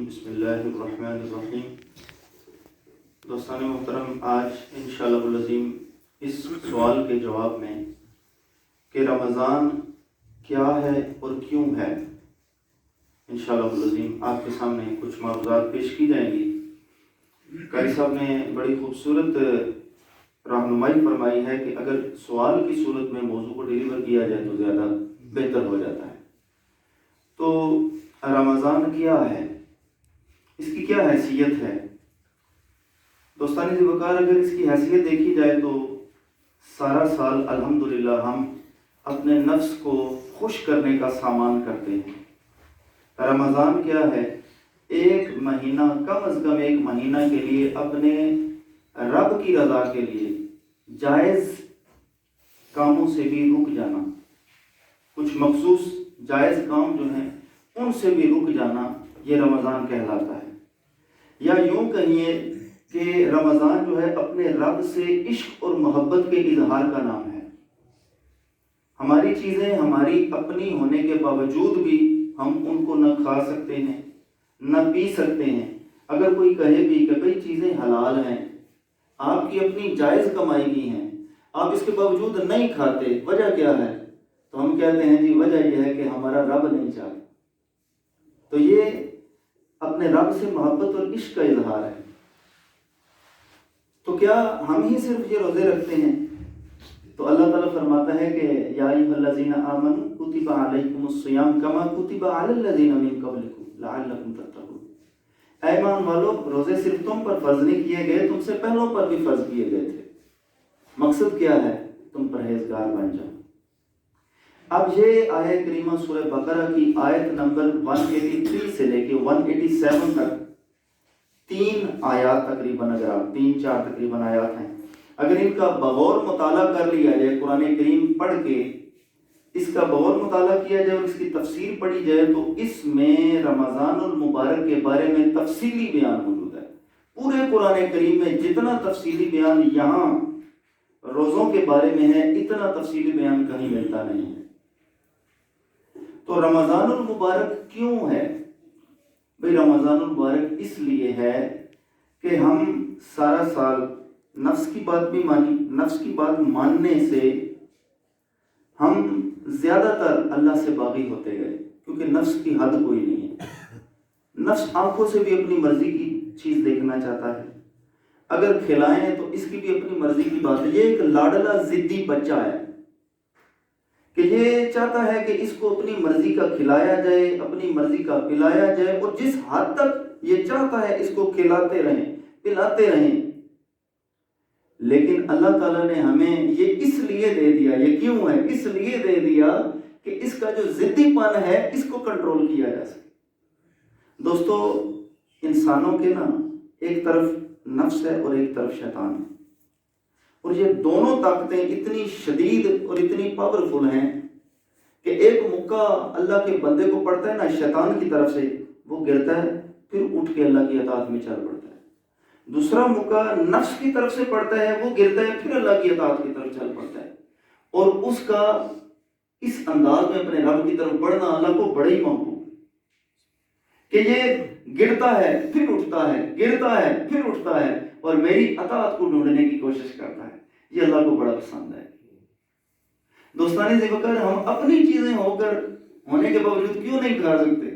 بسم اللہ الرحمن الرحیم۔ دوستان محترم، آج انشاءاللہ العظیم اس سوال کے جواب میں کہ رمضان کیا ہے اور کیوں ہے، انشاءاللہ العظیم آپ کے سامنے کچھ معروضات پیش کی جائیں گی۔ قاری صاحب نے بڑی خوبصورت رہنمائی فرمائی ہے کہ اگر سوال کی صورت میں موضوع کو ڈیلیور کیا جائے تو زیادہ بہتر ہو جاتا ہے۔ تو رمضان کیا ہے، اس کی کیا حیثیت ہے؟ دوستان وقار، اگر اس کی حیثیت دیکھی جائے تو سارا سال الحمدللہ ہم اپنے نفس کو خوش کرنے کا سامان کرتے ہیں۔ رمضان کیا ہے؟ ایک مہینہ، کم از کم ایک مہینہ کے لیے اپنے رب کی رضا کے لیے جائز کاموں سے بھی رک جانا، کچھ مخصوص جائز کام جو ہیں ان سے بھی رک جانا، یہ رمضان کہلاتا ہے۔ یا یوں کہیے کہ رمضان جو ہے اپنے رب سے عشق اور محبت کے اظہار کا نام ہے۔ ہماری چیزیں ہماری اپنی ہونے کے باوجود بھی ہم ان کو نہ کھا سکتے ہیں نہ پی سکتے ہیں۔ اگر کوئی کہے بھی کہ بھئی چیزیں حلال ہیں، آپ کی اپنی جائز کمائی کی ہیں، آپ اس کے باوجود نہیں کھاتے، وجہ کیا ہے؟ تو ہم کہتے ہیں جی وجہ یہ ہے کہ ہمارا رب نہیں چاہتا۔ تو یہ اپنے رب سے محبت اور عشق کا اظہار ہے۔ تو کیا ہم ہی صرف یہ روزے رکھتے ہیں؟ تو اللہ تعالیٰ فرماتا ہے کہ یا ایھا الذین آمنوا کتب علیکم الصیام کما کتب علی الذین من قبلکم لعلکم تتقون۔ اے ایمان والو، روزے صرف تم پر فرض نہیں کیے گئے، تم سے پہلوں پر بھی فرض کیے گئے تھے۔ مقصد کیا ہے؟ تم پرہیزگار بن جاؤ۔ اب یہ آیت کریمہ سورہ بقرہ کی آیت نمبر 183 سے لے کے 187 تک 3 آیات تقریباً، اگر آپ 3-4 تقریباً آیات ہیں، اگر ان کا بغور مطالعہ کر لیا جائے، قرآن کریم پڑھ کے اس کا بغور مطالعہ کیا جائے اور اس کی تفسیر پڑھی جائے، تو اس میں رمضان المبارک کے بارے میں تفصیلی بیان موجود ہے۔ پورے قرآن کریم میں جتنا تفصیلی بیان یہاں روزوں کے بارے میں ہے، اتنا تفصیلی بیان کہیں ملتا نہیں ہے۔ تو رمضان المبارک کیوں ہے؟ بھئی رمضان المبارک اس لیے ہے کہ ہم سارا سال نفس کی بات بھی مانی، نفس کی بات ماننے سے ہم زیادہ تر اللہ سے باغی ہوتے گئے، کیونکہ نفس کی حد کوئی نہیں ہے۔ نفس آنکھوں سے بھی اپنی مرضی کی چیز دیکھنا چاہتا ہے، اگر کھلائیں تو اس کی بھی اپنی مرضی کی بات ہے۔ یہ ایک لاڈلا ضدی بچہ ہے کہ یہ چاہتا ہے کہ اس کو اپنی مرضی کا کھلایا جائے، اپنی مرضی کا پلایا جائے، اور جس حد تک یہ چاہتا ہے اس کو کھلاتے رہیں، پلاتے رہیں۔ لیکن اللہ تعالیٰ نے ہمیں یہ اس لیے دے دیا، یہ کیوں ہے؟ اس لیے دے دیا کہ اس کا جو ضدی پن ہے اس کو کنٹرول کیا جا سکے۔ دوستو، انسانوں کے نا ایک طرف نفس ہے اور ایک طرف شیطان ہے، اور یہ دونوں طاقتیں اتنی شدید اور اتنی پاورفل ہیں کہ ایک مکہ اللہ کے بندے کو پڑتا ہے نا شیطان کی طرف سے، وہ گرتا ہے، پھر اٹھ کے اللہ کی اطاعت میں چل پڑتا ہے۔ دوسرا مکہ نفس کی طرف سے پڑتا ہے، وہ گرتا ہے، پھر اللہ کی اطاعت کی طرف چل پڑتا ہے۔ اور اس کا اس انداز میں اپنے رب کی طرف بڑھنا اللہ کو بڑا ہی محبوب کہ یہ گرتا ہے پھر اٹھتا ہے، گرتا ہے پھر اٹھتا ہے، اور میری اطاعت کو ڈھونڈنے کی کوشش کرتا ہے۔ یہ اللہ کو بڑا پسند ہے۔ دوستان وقار، ہم اپنی چیزیں ہونے کے باوجود کیوں نہیں کھا سکتے؟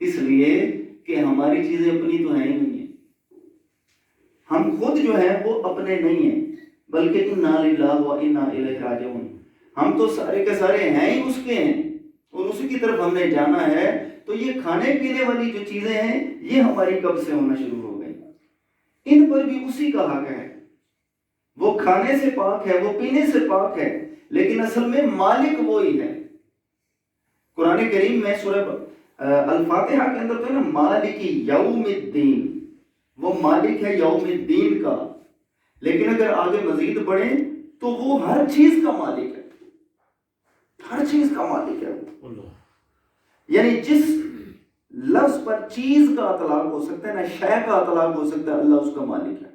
اس لیے کہ ہماری چیزیں اپنی تو ہیں ہی نہیں ہیں، ہم خود جو ہیں وہ اپنے نہیں ہیں، بلکہ انا للہ و انا الیہ راجعون، ہم تو سارے کے سارے ہیں ہی اس کے ہیں، اور اسی کی طرف ہم نے جانا ہے۔ تو یہ کھانے پینے والی جو چیزیں ہیں یہ ہماری کب سے ہونا شروع ہو گئی، ان پر بھی اسی کا حق ہے۔ وہ کھانے سے پاک ہے، وہ پینے سے پاک ہے، لیکن اصل میں مالک وہی ہے۔ قرآن کریم میں سورہ الفاتحہ کے اندر تو ہے نا، مالک یوم الدین، وہ مالک ہے یوم الدین کا، لیکن اگر آگے مزید بڑھیں تو وہ ہر چیز کا مالک ہے، ہر چیز کا مالک ہے۔ یعنی جس لفظ پر چیز کا اطلاق ہو سکتا ہے نا، شے کا اطلاق ہو سکتا ہے، اللہ اس کا مالک ہے۔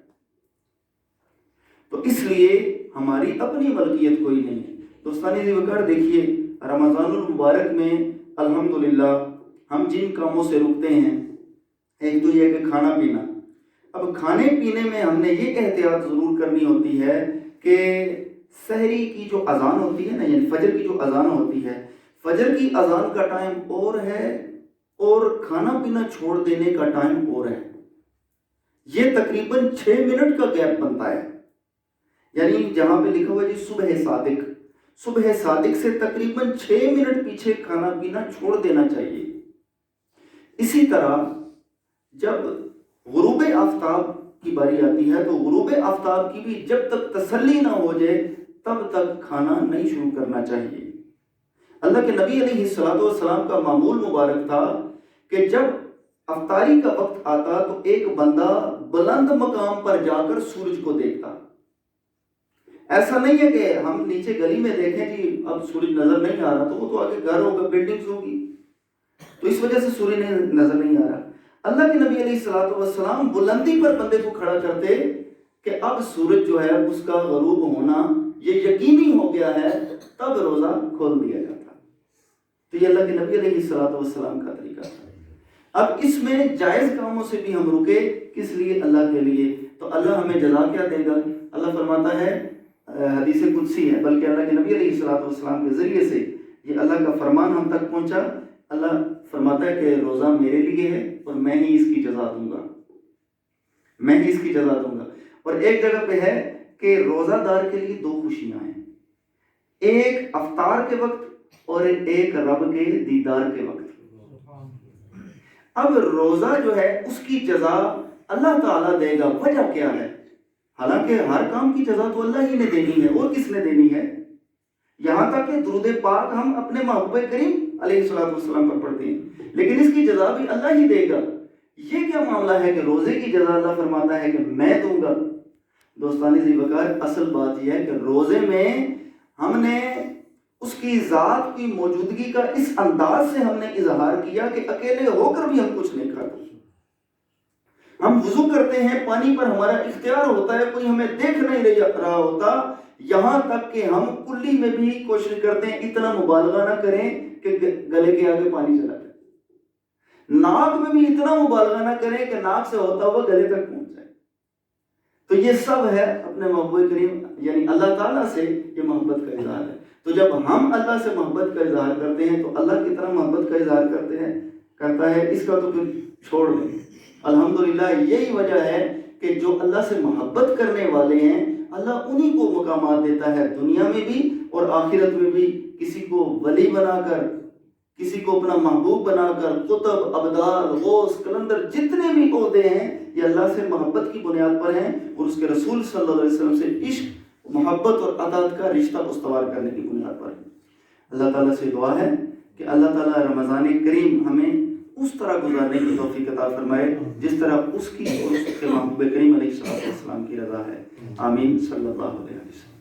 تو اس لیے ہماری اپنی ملکیت کوئی نہیں ہے۔ دوستانی وقار، دیکھیے رمضان المبارک میں الحمدللہ ہم جن کاموں سے رکتے ہیں ایک تو یہ کہ کھانا پینا. اب کھانے پینے میں ہم نے یہ احتیاط ضرور کرنی ہوتی ہے کہ سحری کی جو اذان ہوتی ہے نا، یعنی فجر کی جو اذان ہوتی ہے، فجر کی اذان کا ٹائم اور ہے اور کھانا پینا چھوڑ دینے کا ٹائم اور ہے. یہ تقریباً 6 منٹ کا گیپ بنتا ہے. یعنی جہاں پہ لکھا ہوا ہے جی صبح صادق، صبح صادق سے تقریباً 6 منٹ پیچھے کھانا پینا چھوڑ دینا چاہیے. اسی طرح جب غروب آفتاب کی باری آتی ہے تو غروب آفتاب کی بھی جب تک تسلی نہ ہو جائے تب تک کھانا نہیں شروع کرنا چاہیے. اللہ کے نبی علیہ السلام کا معمول مبارک تھا کہ جب افطاری کا وقت آتا تو ایک بندہ بلند مقام پر جا کر سورج کو دیکھتا. ایسا نہیں ہے کہ ہم نیچے گلی میں دیکھیں جی اب سورج نظر نہیں آ رہا، تو وہ تو آگے گھر ہوگا، بلڈنگز ہوگی، تو اس وجہ سے سورج نظر نہیں آ رہا. اللہ کے نبی علیہ السلام بلندی پر بندے کو کھڑا کرتے کہ اب سورج جو ہے اس کا غروب ہونا یہ یقینی ہو گیا ہے، تب روزہ کھول دیا جاتا. تو یہ اللہ کے نبی علیہ السلام کا طریقہ تھا. اب اس میں جائز کاموں سے بھی ہم رکے، کس لیے؟ اللہ کے لیے. تو اللہ ہمیں جزا کیا دے گا؟ اللہ فرماتا ہے، حدیث قدسی ہے، بلکہ اللہ کے نبی علیہ السلام کے ذریعے سے یہ اللہ کا فرمان ہم تک پہنچا. اللہ فرماتا ہے کہ روزہ میرے لیے ہے اور میں ہی اس کی جزا دوں گا، میں ہی اس کی جزا دوں گا. اور ایک جگہ پہ ہے کہ روزہ دار کے لیے 2 خوشیاں ہیں، ایک افطار کے وقت اور ایک رب کے دیدار کے وقت. اب روزہ جو ہے اس کی جزا اللہ تعالیٰ دے گا. وجہ کیا ہے؟ حالانکہ ہر کام کی جزا تو اللہ ہی نے دینی ہے، اور کس نے دینی ہے؟ یہاں تک کہ درود پاک ہم اپنے محبوب کریم علیہ السلام پر پڑھتے ہیں، لیکن اس کی جزا بھی اللہ ہی دے گا. یہ کیا معاملہ ہے کہ روزے کی جزا اللہ فرماتا ہے کہ میں دوں گا؟ دوستانی ذی وقار، اصل بات یہ ہے کہ روزے میں ہم نے اس کی ذات کی موجودگی کا اس انداز سے ہم نے اظہار کیا کہ اکیلے ہو کر بھی ہم کچھ نہیں کھاتے. ہم وضو کرتے ہیں، پانی پر ہمارا اختیار ہوتا ہے، کوئی ہمیں دیکھ نہیں رہا ہوتا، یہاں تک کہ ہم کلی میں بھی کوشش کرتے ہیں اتنا مبالغہ نہ کریں کہ گلے کے آگے پانی چلا جائے. ناک میں بھی اتنا مبالغہ نہ کریں کہ ناک سے ہوتا ہوا گلے تک پہنچ جائے. تو یہ سب ہے اپنے محبوب کریم یعنی اللہ تعالیٰ سے یہ محبت کا اظہار ہے. تو جب ہم اللہ سے محبت کا اظہار کرتے ہیں تو اللہ کی طرح محبت کا اظہار کرتا ہے. اس کا تو پھر چھوڑ دیں. الحمدللہ یہی وجہ ہے کہ جو اللہ سے محبت کرنے والے ہیں اللہ انہی کو مقامات دیتا ہے دنیا میں بھی اور آخرت میں بھی. کسی کو ولی بنا کر، کسی کو اپنا محبوب بنا کر، قطب، ابدال، غوث، قلندر، جتنے بھی عہدے ہیں یہ اللہ سے محبت کی بنیاد پر ہیں اور اس کے رسول صلی اللہ علیہ وسلم سے عشق، محبت اور اطاعت کا رشتہ استوار کرنے کی بنیاد پر ہے. اللہ تعالیٰ سے دعا ہے کہ اللہ تعالیٰ رمضان کریم ہمیں اس طرح گزارنے کی توفیق عطا فرمائے جس طرح اس کی اور اس کے محبوب کریم علیہ السلام کی رضا ہے. آمین. صلی اللہ علیہ وسلم.